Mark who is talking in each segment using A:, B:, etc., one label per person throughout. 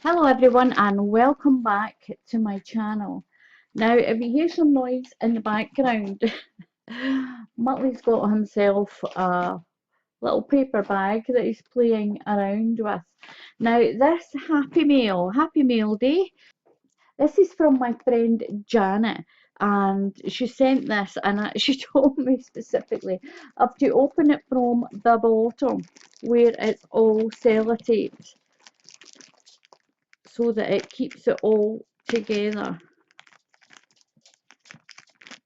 A: Hello everyone and welcome back to my channel. Now if you hear some noise in the background, Muttley's got himself a little paper bag that he's playing around with. Now this Happy Mail Day, this is from my friend Janet, and she sent this and she told me specifically I have to open it from the bottom where it's all sellotaped so that it keeps it all together,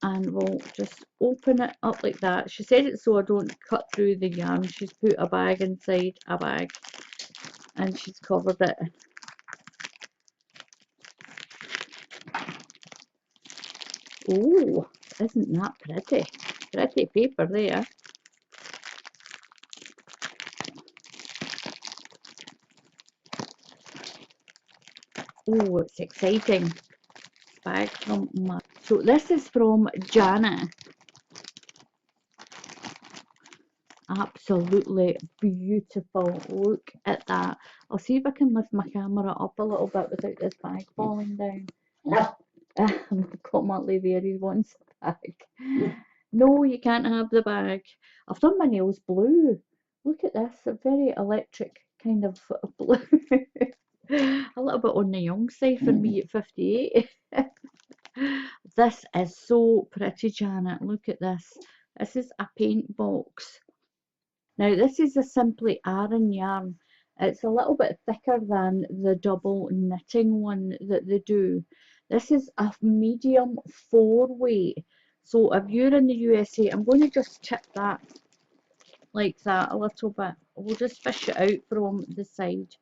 A: and we'll just open it up like that. She said it so I don't cut through the yarn. She's put a bag inside a bag and she's covered it. Oh, isn't that pretty? Pretty paper there. Oh, it's exciting. Bag from so this is from Janet. Absolutely beautiful. Look at that. I'll see if I can lift my camera up a little bit without this bag falling down. I've got Muttley there, he wants the bag. No, you can't have the bag. I've done my nails blue. Look at this, a very electric kind of blue. A little bit on the young side for me at 58. This is so pretty, Janet. Look at this. This is a paint box. Now this is a Simply Aran yarn. It's a little bit thicker than the double knitting one that they do. This is a medium 4-weight. So if you're in the USA, I'm going to just tip that like that a little bit. We'll just fish it out from the side.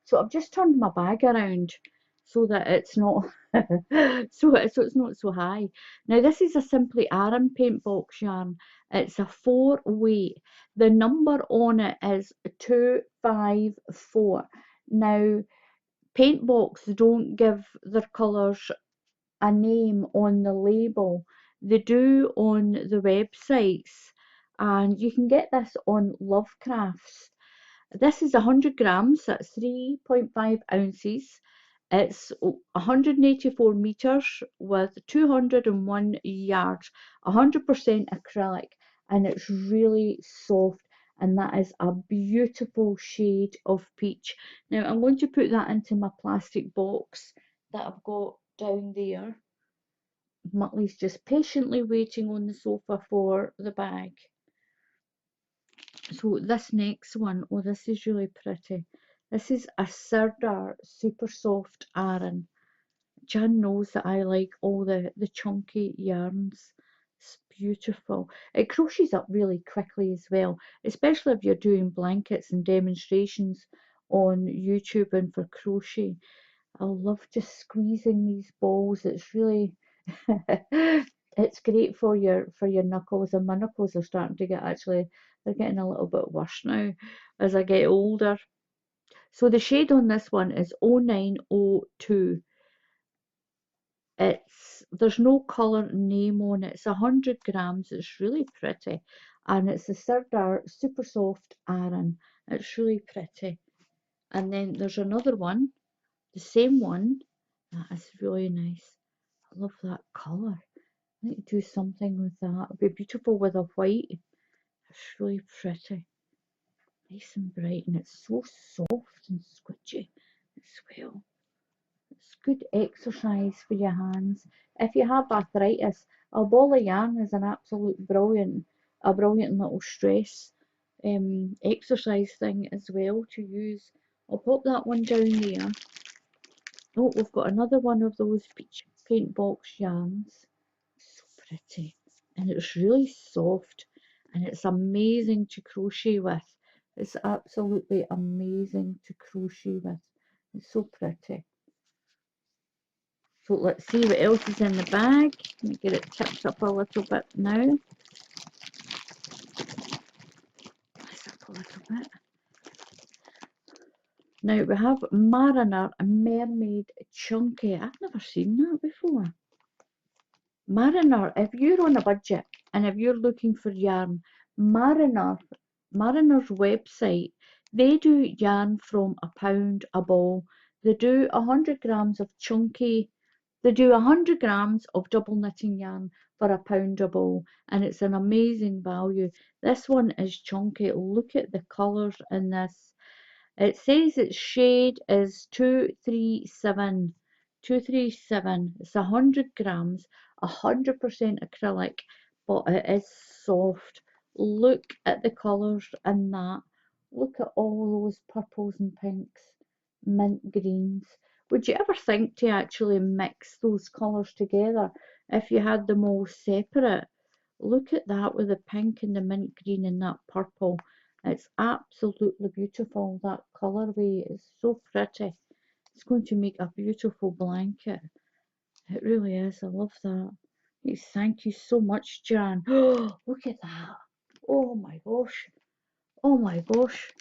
A: So I've just turned my bag around so that it's not so it's not so high. Now this is a Simply Aran paint box yarn. It's a 4-weight. The number on it is 254. Now paint box don't give their colours a name on the label. They do on the websites, and you can get this on Lovecrafts. This is 100 grams, that's 3.5 ounces. It's 184 meters with 201 yards, 100% acrylic, and it's really soft. And that is a beautiful shade of peach. Now I'm going to put that into my plastic box that I've got down there. Muttley's just patiently waiting on the sofa for the bag. So this next one, oh, this is really pretty. This is a Sirdar Super Soft Aran. Jan knows that I like all the chunky yarns. It's beautiful. It crochets up really quickly as well, especially if you're doing blankets and demonstrations on YouTube and for crochet. I love just squeezing these balls. It's really it's great for your knuckles, and my knuckles are starting to get actually they're getting a little bit worse now as I get older. So the shade on this one is 0902. There's no colour name on it. It's 100 grams. It's really pretty, and it's the Sirdar Super Soft Aran. It's really pretty. And then there's another one, the same one. That is really nice. I love that colour. I need to do something with that. It'd be beautiful with a white. It's really pretty. Nice and bright, and it's so soft and squidgy as well. It's good exercise for your hands. If you have arthritis, a ball of yarn is an absolute a brilliant little stress exercise thing as well to use. I'll pop that one down there. Oh, we've got another one of those peach paint box yarns. So pretty, and it's really soft, and it's amazing to crochet with. It's absolutely amazing to crochet with. It's so pretty. So let's see what else is in the bag. Let me get it tipped up a little bit now. This up a little bit. Now we have Mariner Mermaid Chunky. I've never seen that before. Mariner, if you're on a budget and if you're looking for yarn, Mariner's website They do yarn from £1 a ball. They do 100 grams of chunky. They do 100 grams of double knitting yarn for £1 a ball, and it's an amazing value. This one is chunky. Look at the colours in this. It says its shade is 237. 237. It's 100 grams, 100% acrylic, but it is soft. Look at the colours in that. Look at all those purples and pinks, mint greens. Would you ever think to actually mix those colours together if you had them all separate? Look at that with the pink and the mint green and that purple. It's absolutely beautiful. That colourway is so pretty. It's going to make a beautiful blanket. It really is. I love that. Yes, thank you so much, Jan. Oh, look at that. Oh my gosh. Oh my gosh.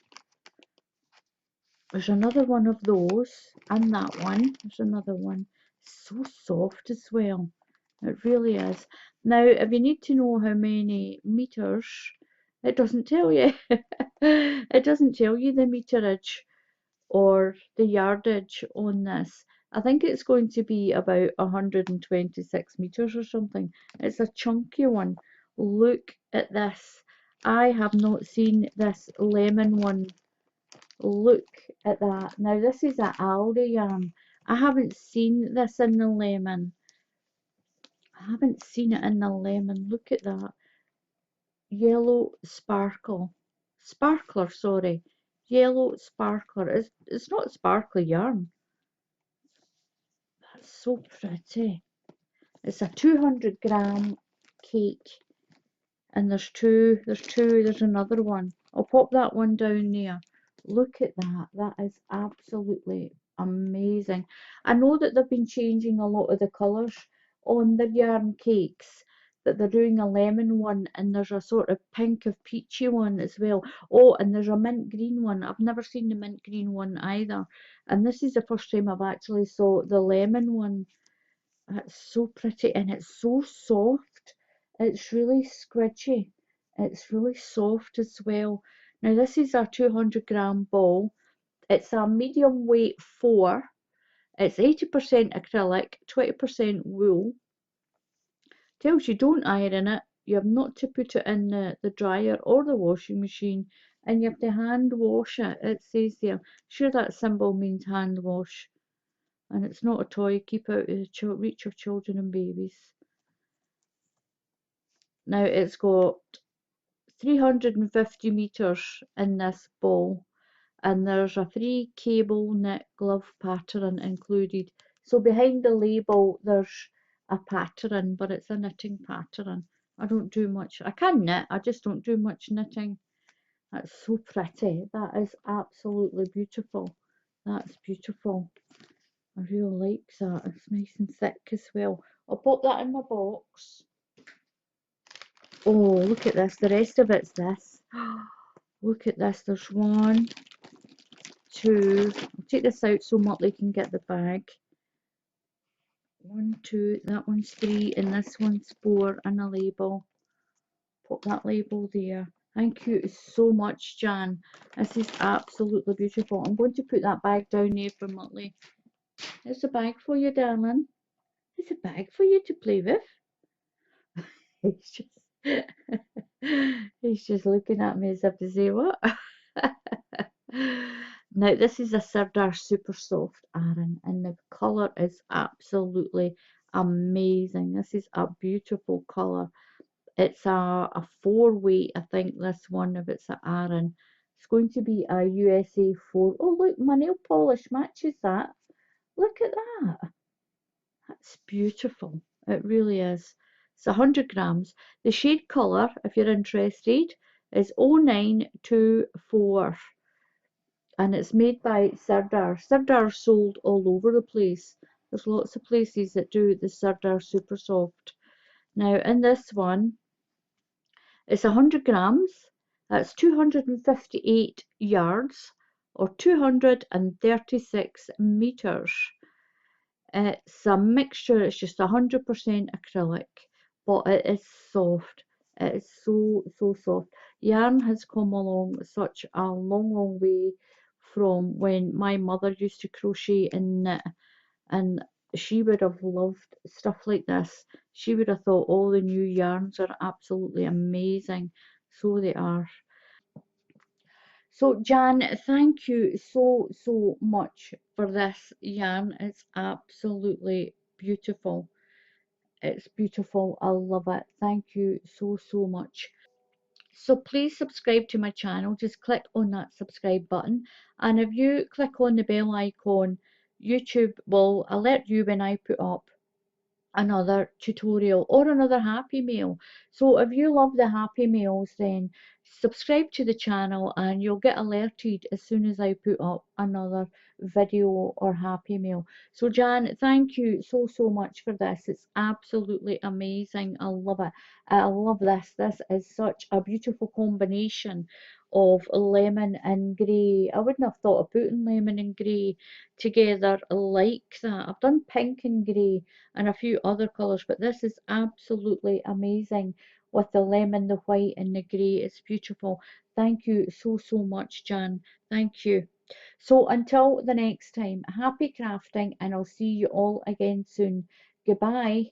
A: There's another one of those, and that one. There's another one. So soft as well. It really is. Now, if you need to know how many meters, it doesn't tell you. It doesn't tell you the meterage or the yardage on this. I think it's going to be about 126 meters or something. It's a chunky one. Look at this. I have not seen this lemon one. Look at that. Now this is a Aldi yarn. I haven't seen this in the lemon. I haven't seen it in the lemon. Look at that. Yellow sparkle. Sparkler, sorry. Yellow sparkler. It's not sparkly yarn. That's so pretty. It's a 200-gram cake. And there's another one. I'll pop that one down there. Look at that. That is absolutely amazing. I know that they've been changing a lot of the colours on the yarn cakes, that they're doing a lemon one and there's a sort of pink of peachy one as well. Oh, and there's a mint green one. I've never seen the mint green one either. And this is the first time I've actually saw the lemon one. That's so pretty and it's so soft. It's really squidgy. It's really soft as well. Now this is a 200-gram ball. It's a medium weight 4. It's 80% acrylic, 20% wool. Tells you don't iron it. You have not to put it in the dryer or the washing machine. And you have to hand wash it. It says there. Sure, that symbol means hand wash. And it's not a toy. Keep out of the reach of children and babies. Now it's got 350 meters in this ball, and there's a 3 cable knit glove pattern included. So behind the label there's a pattern, but it's a knitting pattern. I don't do much. I can knit, I just don't do much knitting. That's so pretty. That is absolutely beautiful. That's beautiful. I really like that. It's nice and thick as well. I'll pop that in my box. Oh, look at this. The rest of it's this. Look at this. There's 1, 2. I'll take this out so Muttley can get the bag. 1, 2. That one's 3, and this one's 4, and a label. Put that label there. Thank you so much, Jan. This is absolutely beautiful. I'm going to put that bag down there for Muttley. There's a bag for you, darling. There's a bag for you to play with. He's just he's just looking at me as if to say what. Now this is a Sirdar Super Soft Aran and the colour is absolutely amazing. This is a beautiful colour. It's a 4 weight, I think, this one, if it's an Aran. It's going to be a USA 4. Oh look, my nail polish matches that. Look at that. That's beautiful. It really is. It's 100 grams. The shade colour, if you're interested, is 0924. And it's made by Sirdar. Sirdar sold all over the place. There's lots of places that do the Sirdar Super Soft. Now in this one, it's 100 grams. That's 258 yards or 236 meters. It's a mixture, it's just 100% acrylic, but it is soft. It is so, so soft. Yarn has come along such a long, long way from when my mother used to crochet and knit, and she would have loved stuff like this. She would have thought all the new yarns are absolutely amazing. So they are. So Jan, thank you so much for this yarn. It's absolutely beautiful. It's beautiful. I love it. Thank you so much. So please subscribe to my channel. Just click on that subscribe button. And if you click on the bell icon, YouTube will alert you when I put up another tutorial or another happy meal. So if you love the happy meals, then subscribe to the channel and you'll get alerted as soon as I put up another video or happy meal. So Jan, thank you so much for this. It's absolutely amazing. I love it. I love this. This is such a beautiful combination of lemon and grey. I wouldn't have thought of putting lemon and grey together like that. I've done pink and grey and a few other colours, but this is absolutely amazing with the lemon, the white and the grey. It's beautiful. Thank you so much, Jan. Thank you. So until the next time, happy crafting, and I'll see you all again soon. Goodbye.